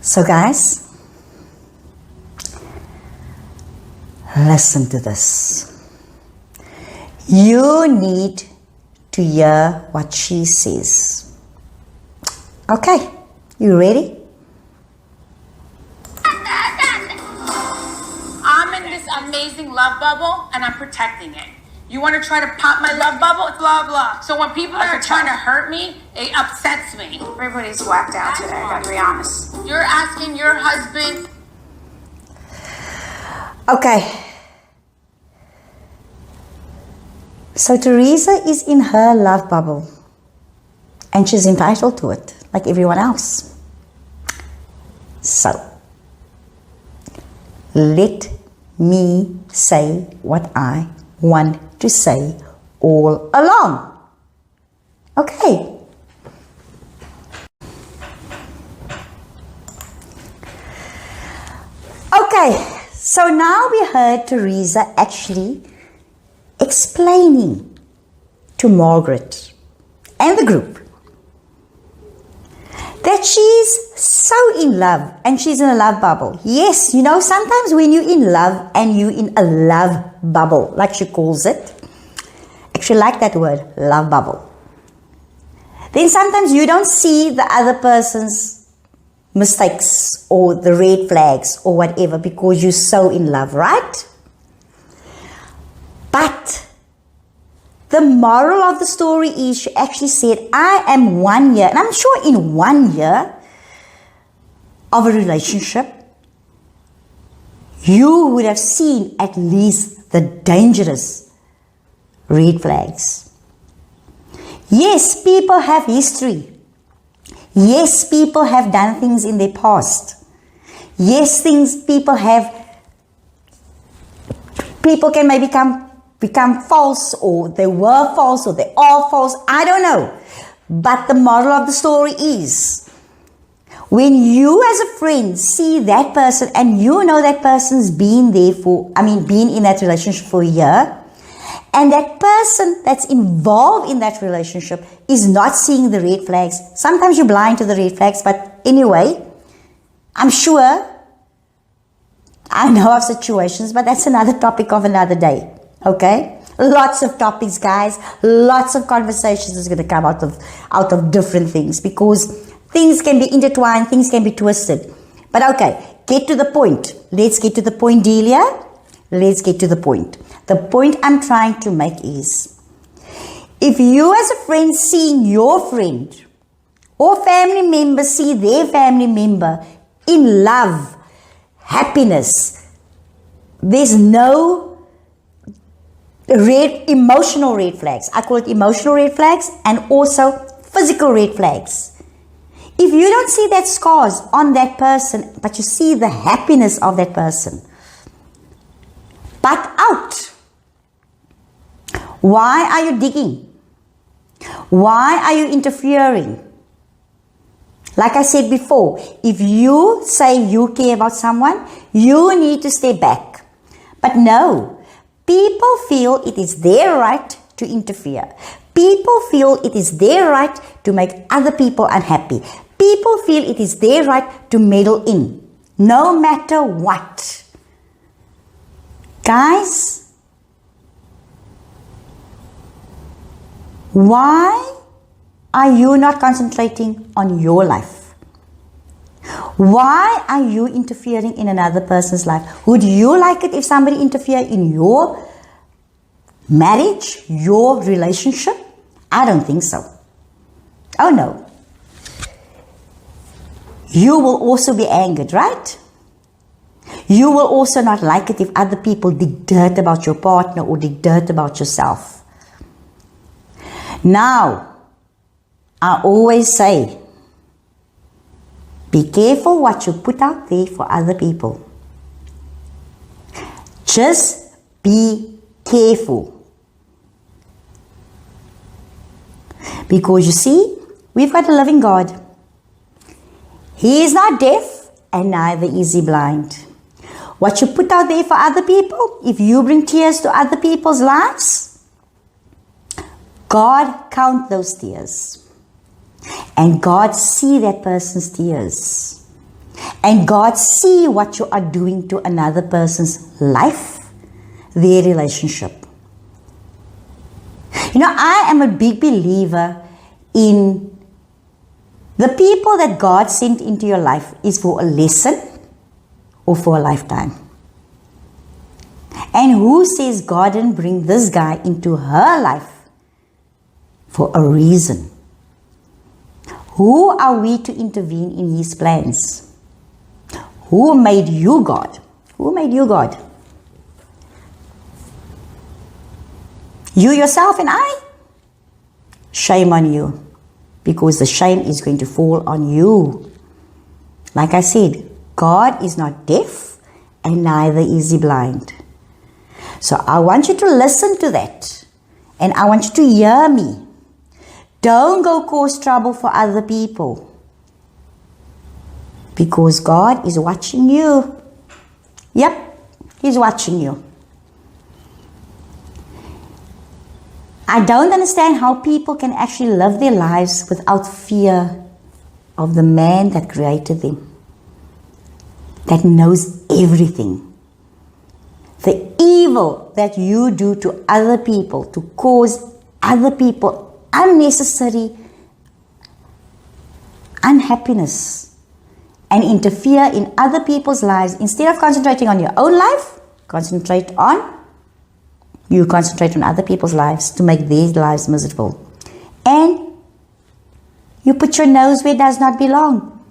So guys, listen to this. You need to hear what she says. Okay, you ready? I'm in this amazing love bubble and I'm protecting it. You want to try to pop my love bubble? Blah, blah. So when people are trying to hurt me, it upsets me. Everybody's whacked out today, I gotta be honest. You're asking your husband. Okay. So Teresa is in her love bubble and she's entitled to it like everyone else. So, let me say what I want to say all along. Okay. Okay, so now we heard Teresa actually explaining to Margaret and the group that she's so in love and she's in a love bubble. Yes, you know, sometimes when you're in love and you're in a love bubble, like she calls it, actually like that word, love bubble, then sometimes you don't see the other person's mistakes or the red flags or whatever because you're so in love, right? But the moral of the story is she actually said, I am 1 year, and I'm sure in 1 year of a relationship, you would have seen at least the dangerous red flags. Yes, people have history. Yes, people have done things in their past. Yes, people can maybe become false, or they were false, or they are false. I don't know. But the moral of the story is, when you as a friend see that person and you know that person's been in that relationship for a year, and that person that's involved in that relationship is not seeing the red flags. Sometimes you're blind to the red flags, but anyway, I'm sure I know of situations, but that's another topic of another day. Okay? Lots of topics, guys. Lots of conversations is going to come out of different things, because things can be intertwined, things can be twisted. But okay, get to the point. Let's get to the point, Delia. Let's get to the point. The point I'm trying to make is, if you as a friend seeing your friend or family member see their family member in love, happiness, there's no emotional red flags. I call it emotional red flags and also physical red flags. If you don't see that scars on that person, but you see the happiness of that person, butt out. Why are you digging? Why are you interfering? Like I said before, if you say you care about someone, you need to stay back. But no, people feel it is their right to interfere. People feel it is their right to make other people unhappy. People feel it is their right to meddle in, no matter what. Guys, why are you not concentrating on your life? Why are you interfering in another person's life? Would you like it if somebody interfered in your marriage, your relationship? I don't think so. Oh no. You will also be angered, right? You will also not like it if other people dig dirt about your partner or dig dirt about yourself. Now, I always say, be careful what you put out there for other people. Just be careful. Because you see, we've got a loving God. He is not deaf and neither is he blind. What you put out there for other people, if you bring tears to other people's lives, God count those tears. And God see that person's tears. And God see what you are doing to another person's life, their relationship. You know, I am a big believer in the people that God sent into your life is for a lesson or for a lifetime. And who says God didn't bring this guy into her life for a reason? Who are we to intervene in his plans? Who made you God? Who made you God? You yourself and I? Shame on you, because the shame is going to fall on you. Like I said, God is not deaf and neither is he blind. So I want you to listen to that, and I want you to hear me. Don't go cause trouble for other people, because God is watching you. Yep, he's watching you. I don't understand how people can actually live their lives without fear of the man that created them, that knows everything. The evil that you do to other people to cause other people unnecessary unhappiness and interfere in other people's lives, instead of concentrating on your own life, concentrate on other people's lives to make their lives miserable. And you put your nose where it does not belong.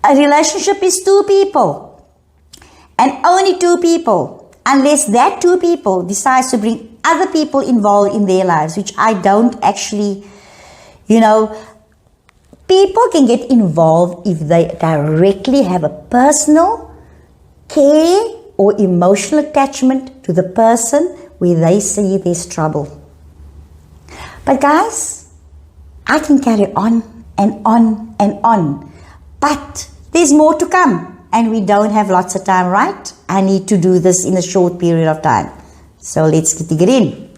A relationship is two people, and only two people. Unless that two people decides to bring other people involved in their lives, which I don't actually, people can get involved if they directly have a personal care or emotional attachment to the person where they see there's trouble. But guys, I can carry on and on and on. But there's more to come. And we don't have lots of time, right? I need to do this in a short period of time. So let's dig it in.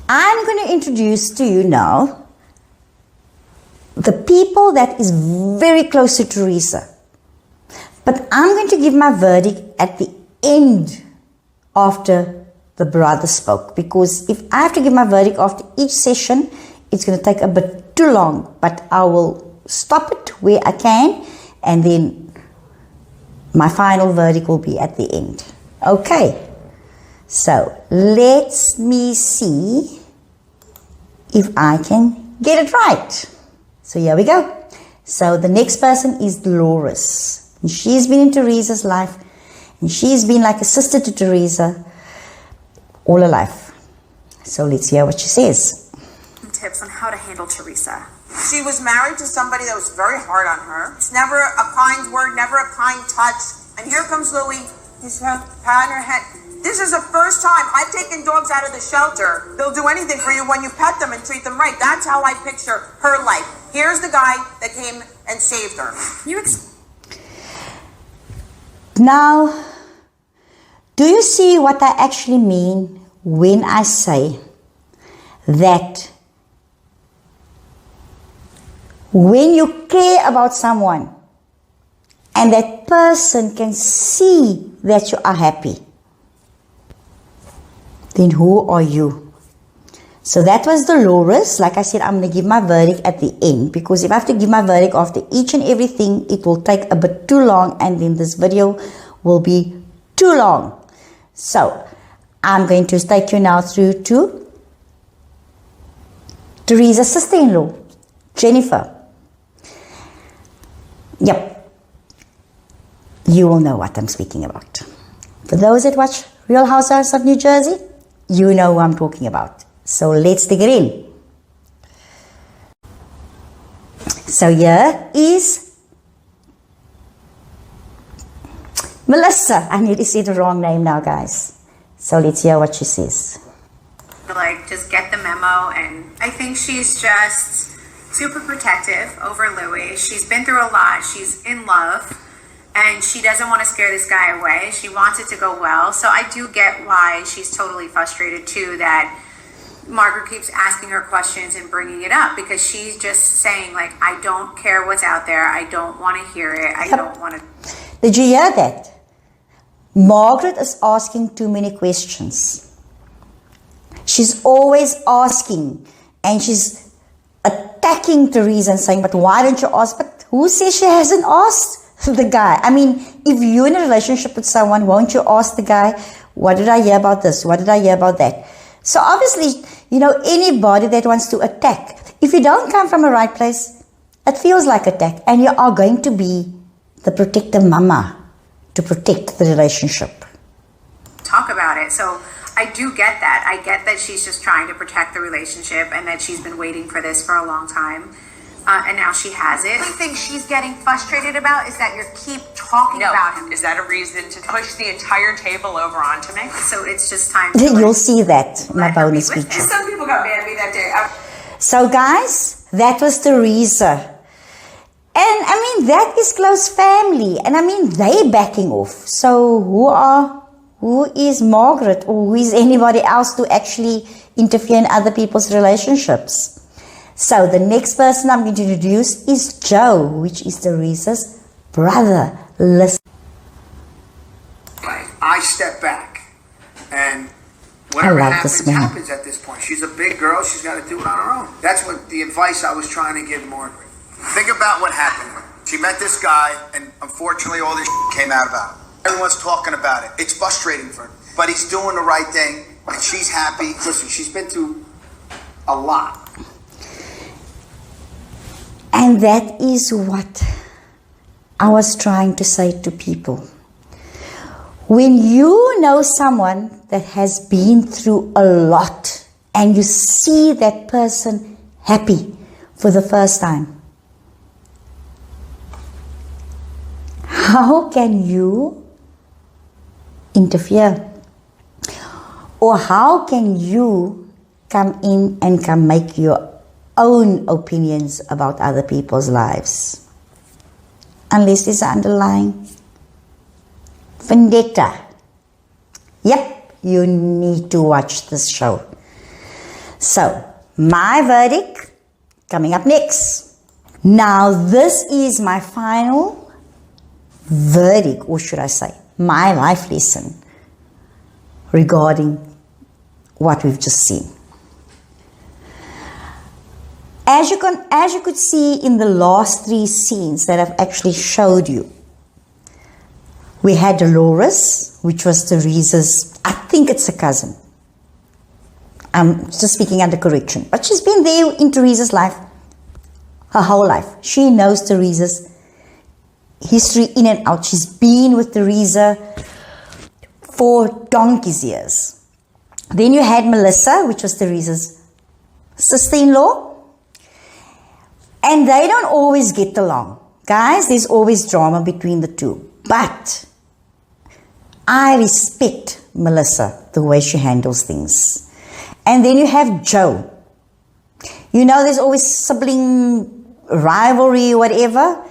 I'm going to introduce to you now the people that is very close to Teresa. But I'm going to give my verdict at the end after the brother spoke. Because if I have to give my verdict after each session, it's going to take a bit too long. But I will stop it where I can, and then my final verdict will be at the end. Okay, so let me see if I can get it right. So here we go. So the next person is Dolores. And she's been in Teresa's life, and she's been like a sister to Teresa all her life. So let's hear what she says. Tips on how to handle Teresa. She was married to somebody that was very hard on her. It's never a kind word, never a kind touch. And here comes Louie. He's patting her head. This is the first time I've taken dogs out of the shelter. They'll do anything for you when you pet them and treat them right. That's how I picture her life. Here's the guy that came and saved her. Now, do you see what I actually mean when I say that when you care about someone and that person can see that you are happy, then who are you? So that was Dolores. Like I said, I'm going to give my verdict at the end, because if I have to give my verdict after each and everything, it will take a bit too long, and then this video will be too long. So I'm going to take you now through to Teresa's sister-in-law, Jennifer. Yep, you will know what I'm speaking about. For those that watch Real Housewives of New Jersey, you know who I'm talking about. So let's dig it in. So here is Melissa. I nearly said the wrong name now, guys. So let's hear what she says. Just get the memo, and I think she's just super protective over Louie. She's been through a lot. She's in love, and she doesn't want to scare this guy away. She wants it to go well. So I do get why she's totally frustrated too, that Margaret keeps asking her questions and bringing it up because she's just saying, like, I don't care what's out there. I don't want to hear it. I don't want to. Did you hear that? Margaret is asking too many questions. She's always asking, and she's attacking Teresa and saying, but why don't you ask? But who says she hasn't asked the guy? I mean, if you're in a relationship with someone, won't you ask the guy, what did I hear about this? What did I hear about that? So obviously, anybody that wants to attack, if you don't come from a right place, it feels like attack, and you are going to be the protective mama to protect the relationship. Talk about it. So I do get that. I get that she's just trying to protect the relationship and that she's been waiting for this for a long time. And now she has it. The only thing she's getting frustrated about is that you keep talking about him. Is that a reason to push the entire table over onto me? So it's just time You'll see that in my bonus feature. Some people got mad at me that day. So guys, that was Teresa. And I mean, that is close family. And I mean, they backing off. So who is Margaret, or who is anybody else to actually interfere in other people's relationships? So the next person I'm going to introduce is Joe, which is Teresa's brother. Listen. I step back, and whatever happens at this point. She's a big girl. She's got to do it on her own. That's what the advice I was trying to give Margaret. Think about what happened. She met this guy, and unfortunately all this came out about it. Everyone's talking about it. It's frustrating for him. But he's doing the right thing, and she's happy. Listen, she's been through a lot. And that is what I was trying to say to people. When you know someone that has been through a lot and you see that person happy for the first time, how can you interfere? Or how can you come in and come make your own opinions about other people's lives? Unless there's an underlying vendetta. Yep, you need to watch this show. So, my verdict coming up next. Now, this is my final verdict, or should I say, my life lesson regarding what we've just seen. As you could see in the last 3 scenes that I've actually showed you, we had Dolores, which was Teresa's, I think it's a cousin. I'm just speaking under correction. But she's been there in Teresa's life, her whole life. She knows Teresa's history in and out. She's been with Teresa for donkey's years. Then you had Melissa, which was Teresa's sister-in-law. And they don't always get along. Guys, there's always drama between the two. But I respect Melissa, the way she handles things. And then you have Joe. You know, there's always sibling rivalry or whatever.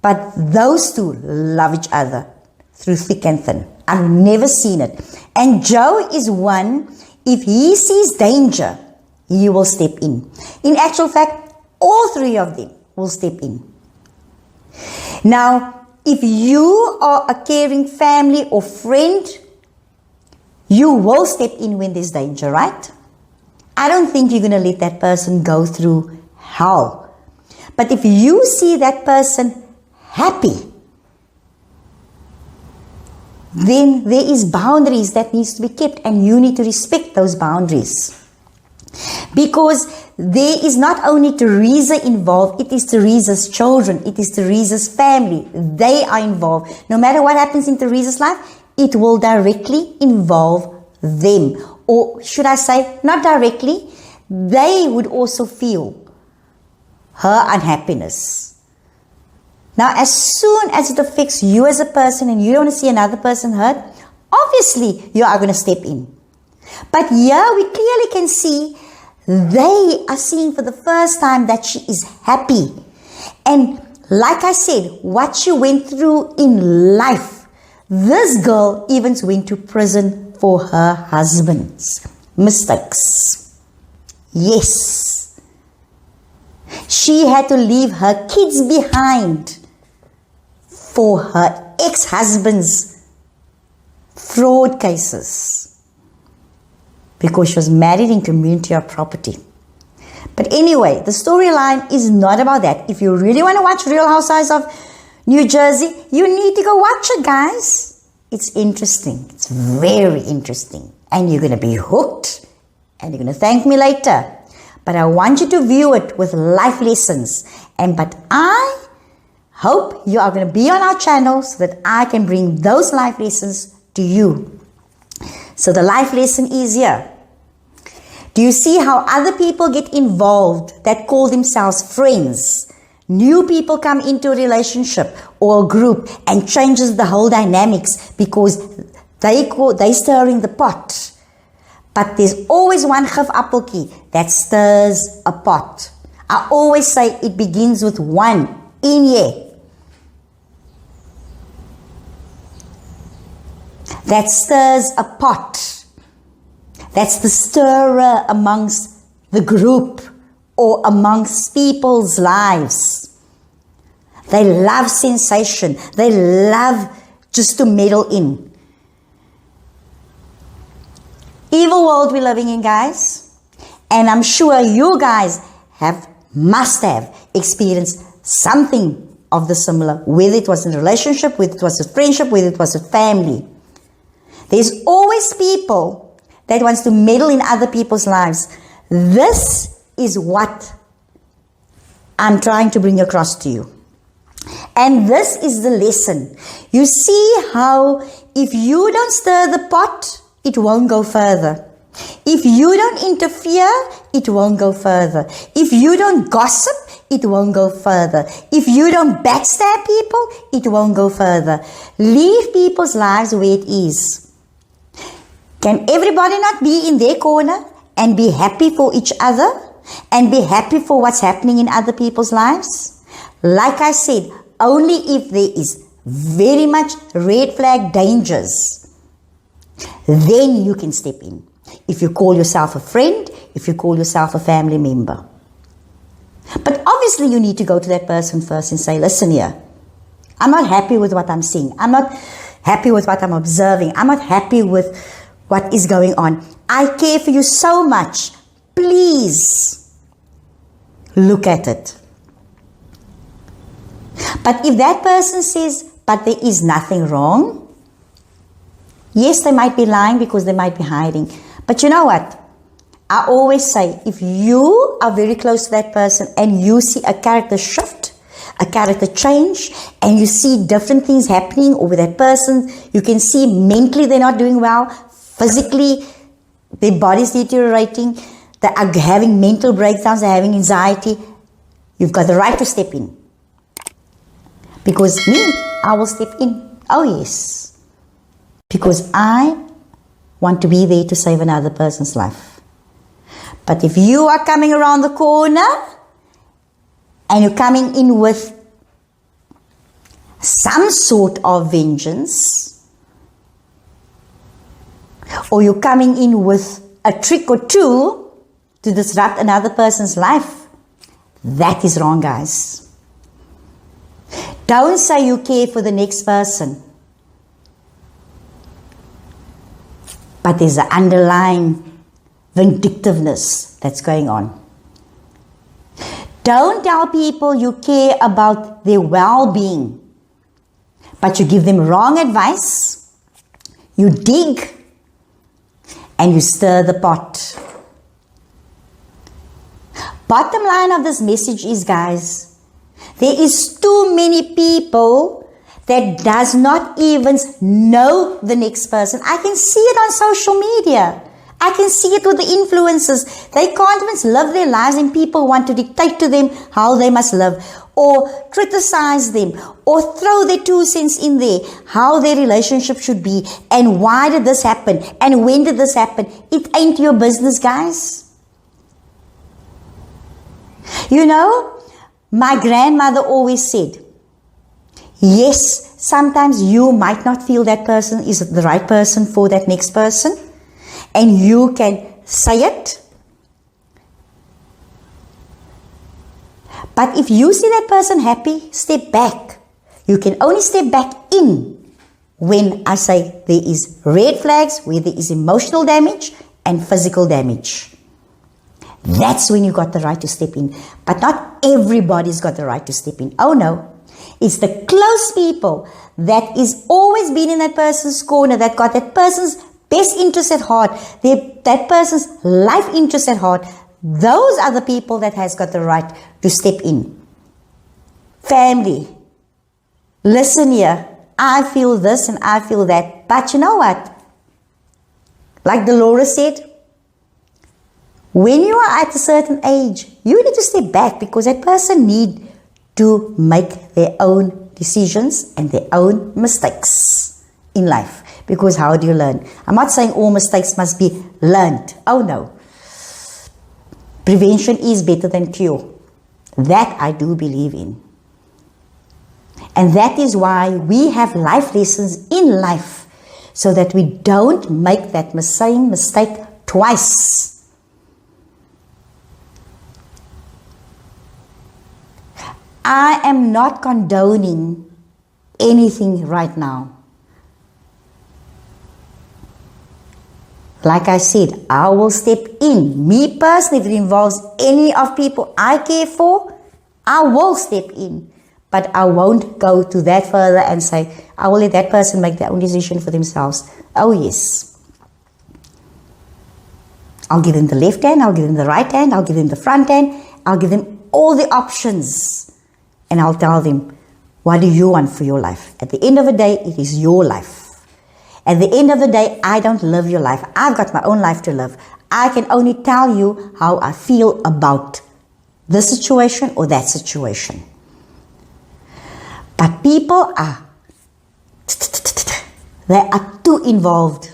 But those two love each other through thick and thin. I've never seen it. And Joe is one, if he sees danger, he will step in. In actual fact, all 3 of them will step in. Now, if you are a caring family or friend, you will step in when there's danger, right? I don't think you're going to let that person go through hell. But if you see that person happy, then there is boundaries that needs to be kept, and you need to respect those boundaries. Because there is not only Teresa involved, it is Teresa's children, it is Teresa's family. They are involved. No matter what happens in Teresa's life, it will directly involve them. Or should I say, not directly, they would also feel her unhappiness. Now, as soon as it affects you as a person and you don't want to see another person hurt, obviously you are going to step in. But here we clearly can see they are seeing for the first time that she is happy. And like I said, what she went through in life, this girl even went to prison for her husband's mistakes. Yes. She had to leave her kids behind for her ex-husband's fraud cases because she was married in community of property. But anyway, the storyline is not about that. If you really want to watch Real Housewives of New Jersey, you need to go watch it, guys. It's interesting. It's very interesting. And you're going to be hooked. And you're going to thank me later. But I want you to view it with life lessons. But I hope you are going to be on our channel so that I can bring those life lessons to you. So the life lesson is here. Do you see how other people get involved that call themselves friends? New people come into a relationship or a group and changes the whole dynamics because they stirring the pot. But there's always one gif appeltjie that stirs a pot. I always say it begins with one in here. That stirs a pot. That's the stirrer amongst the group or amongst people's lives. They love sensation. They love just to meddle in. Evil world we're living in, guys. And I'm sure you guys must have experienced something of the similar, whether it was in a relationship, whether it was a friendship, whether it was a family. There's always people that wants to meddle in other people's lives. This is what I'm trying to bring across to you. And this is the lesson. You see how if you don't stir the pot, it won't go further. If you don't interfere, it won't go further. If you don't gossip, it won't go further. If you don't backstab people, it won't go further. Leave people's lives where it is. Can everybody not be in their corner and be happy for each other and be happy for what's happening in other people's lives? Like I said, only if there is very much red flag dangers, then you can step in. If you call yourself a friend, if you call yourself a family member. But obviously you need to go to that person first and say, listen here, I'm not happy with what I'm seeing. I'm not happy with what I'm observing. I'm not happy with what is going on. I care for you so much. Please look at it. But if that person says, but there is nothing wrong, yes, they might be lying because they might be hiding. But you know what? I always say, if you are very close to that person and you see a character shift, a character change, and you see different things happening over that person, you can see mentally they're not doing well, physically their body's deteriorating, they are having mental breakdowns, they're having anxiety, you've got the right to step in. Because I will step in. Oh yes. Because I want to be there to save another person's life. But if you are coming around the corner and you're coming in with some sort of vengeance, or you're coming in with a trick or two to disrupt another person's life, that is wrong, guys. Don't say you care for the next person, but there's an underlying vindictiveness that's going on. Don't tell people you care about their well-being, but you give them wrong advice, you dig, and you stir the pot. Bottom line of this message is, guys, there is too many people that does not even know the next person. I can see it on social media. I can see it with the influencers. They can't even live their lives and people want to dictate to them how they must live, or criticize them, or throw their 2 cents in there, how their relationship should be, and why did this happen, and when did this happen. It ain't your business, guys. You know, my grandmother always said, yes, sometimes you might not feel that person is the right person for that next person, and you can say it, But if you see that person happy, step back. You can only step back in when I say there is red flags, where there is emotional damage and physical damage. That's when you got the right to step in. But not everybody's got the right to step in. Oh no. It's the close people that is always been in that person's corner, that got that person's best interest at heart, that person's life interest at heart. Those are the people that has got the right to step in. Family, listen here. I feel this and I feel that. But you know what? Like Dolores said, when you are at a certain age, you need to step back because that person need to make their own decisions and their own mistakes in life. Because how do you learn? I'm not saying all mistakes must be learned. Oh no. Prevention is better than cure. That I do believe in. And that is why we have life lessons in life, so that we don't make that same mistake twice. I am not condoning anything right now. Like I said, I will step in. Me personally, if it involves any of people I care for, I will step in. But I won't go to that further and say, I will let that person make their own decision for themselves. Oh yes. I'll give them the left hand, I'll give them the right hand, I'll give them the front hand, I'll give them all the options. And I'll tell them, what do you want for your life? At the end of the day, it is your life. At the end of the day, I don't live your life. I've got my own life to live. I can only tell you how I feel about this situation or that situation. But people they are too involved.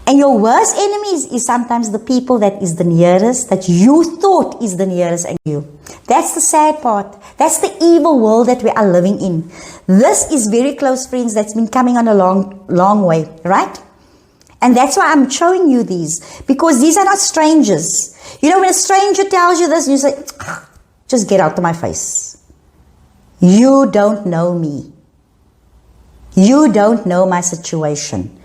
And your worst enemies is sometimes the people that is the nearest, that you thought is the nearest and you. That's the sad part. That's the evil world that we are living in. This is very close friends that's been coming on a long way, right? And that's why I'm showing you these, because these are not strangers. You know, when a stranger tells you this, you say, just get out of my face. You don't know me. You don't know my situation.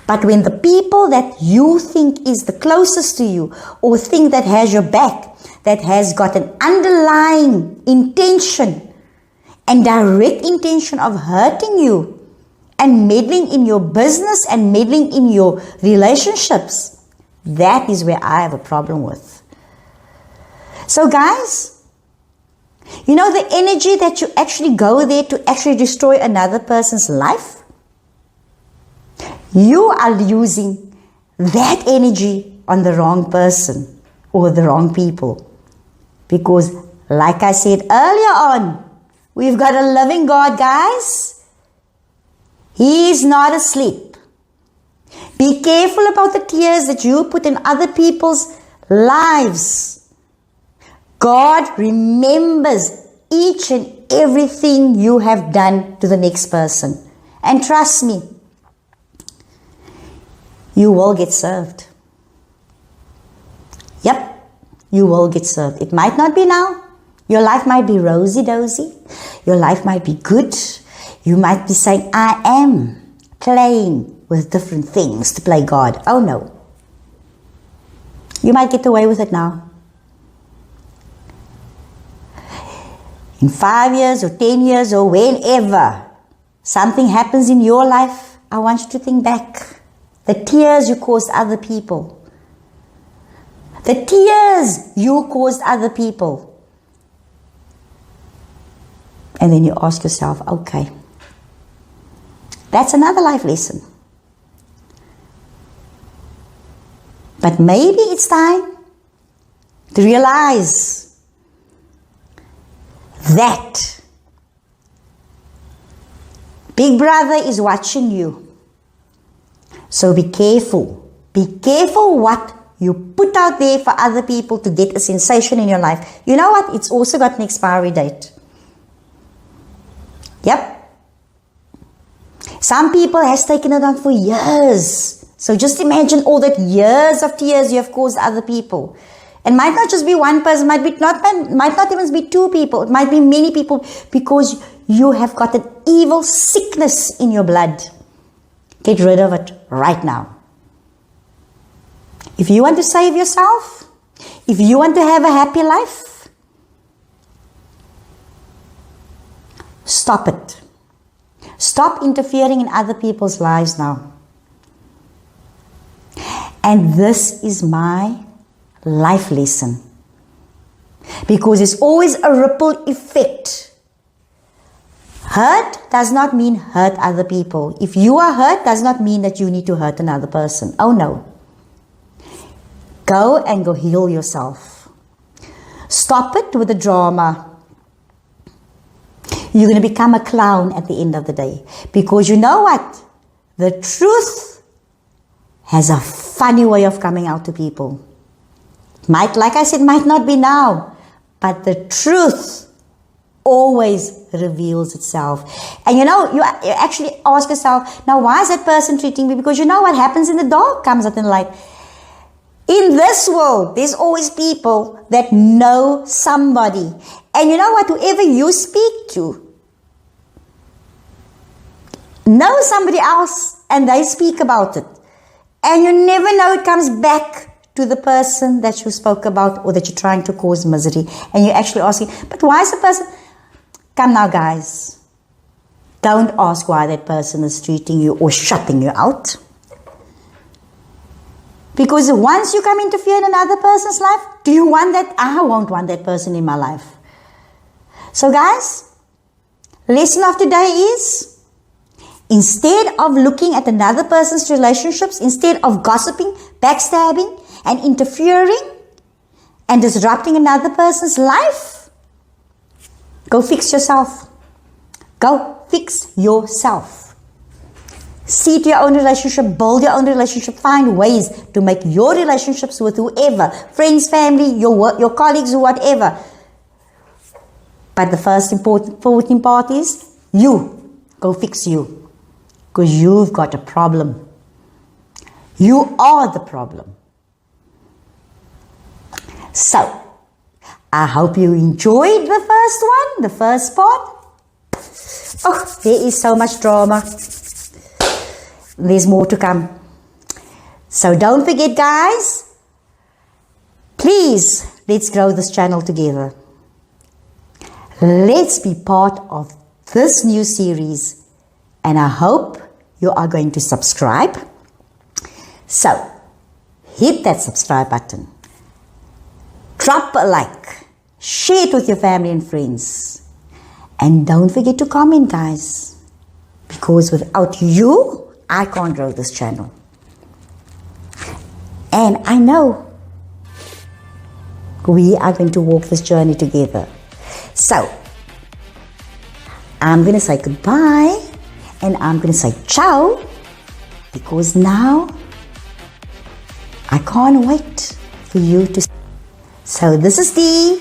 But when the people that you think is the closest to you, or think that has your back, that has got an underlying intention and direct intention of hurting you and meddling in your business and meddling in your relationships, that is where I have a problem with. So guys, you know the energy that you actually go there to actually destroy another person's life? You are using that energy on the wrong person or the wrong people. Because, like I said earlier on, we've got a loving God, guys. He is not asleep. Be careful about the tears that you put in other people's lives. God remembers each and everything you have done to the next person. And trust me, you will get served. Yep, you will get served. It might not be now. Your life might be rosy-dozy. Your life might be good. You might be saying, I am playing with different things to play God. Oh no. You might get away with it now. In 5 years or 10 years or whenever something happens in your life, I want you to think back. The tears you caused other people. The tears you caused other people. And then you ask yourself, okay, that's another life lesson. But maybe it's time to realize that Big Brother is watching you. So be careful. Be careful what you put out there for other people to get a sensation in your life. You know what? It's also got an expiry date. Yep. Some people has taken it on for years. So just imagine all that years of tears you have caused other people. And might not just be one person, might not even be two people, it might be many people, because you have got an evil sickness in your blood. Get rid of it right now. If you want to save yourself, if you want to have a happy life, stop it. Stop interfering in other people's lives now. And this is my life lesson. Because there's always a ripple effect. Hurt does not mean hurt other people. If you are hurt, does not mean that you need to hurt another person. Oh no. Go and go heal yourself. Stop it with the drama. You're going to become a clown at the end of the day. Because you know what? The truth has a funny way of coming out to people. Like I said, might not be now. But the truth always reveals itself. And you know, you actually ask yourself, now why is that person treating me? Because you know what happens in the dark comes out in the light. In this world, there's always people that know somebody. And you know what? Whoever you speak to know somebody else and they speak about it. And you never know, it comes back to the person that you spoke about or that you're trying to cause misery. And you're actually asking, but why is the person... Come now, guys. Don't ask why that person is treating you or shutting you out. Because once you come interfere in another person's life, do you want that? I won't want that person in my life. So guys, lesson of today is, instead of looking at another person's relationships, instead of gossiping, backstabbing, and interfering, and disrupting another person's life, go fix yourself. Go fix yourself. See to your own relationship, build your own relationship, find ways to make your relationships with whoever, friends, family, your colleagues, or whatever. But the first important part is you. Go fix you. Because you've got a problem. You are the problem. So, I hope you enjoyed the first one, the first part. Oh, there is so much drama. There's more to come. So don't forget, guys, please, let's grow this channel together. Let's be part of this new series. And I hope you are going to subscribe. So, hit that subscribe button. Drop a like. Share it with your family and friends. And don't forget to comment, guys. Because without you, I can't grow this channel. And I know we are going to walk this journey together. So, I'm going to say goodbye and I'm going to say ciao, because now I can't wait for you to... So this is Dee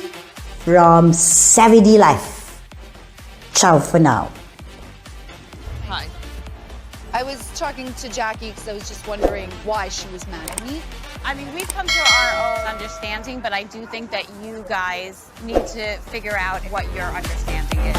from Savvy D Life. Ciao for now. Hi. I was talking to Jackie because I was just wondering why she was mad at me. I mean, we've come to our own understanding, but I do think that you guys need to figure out what your understanding is.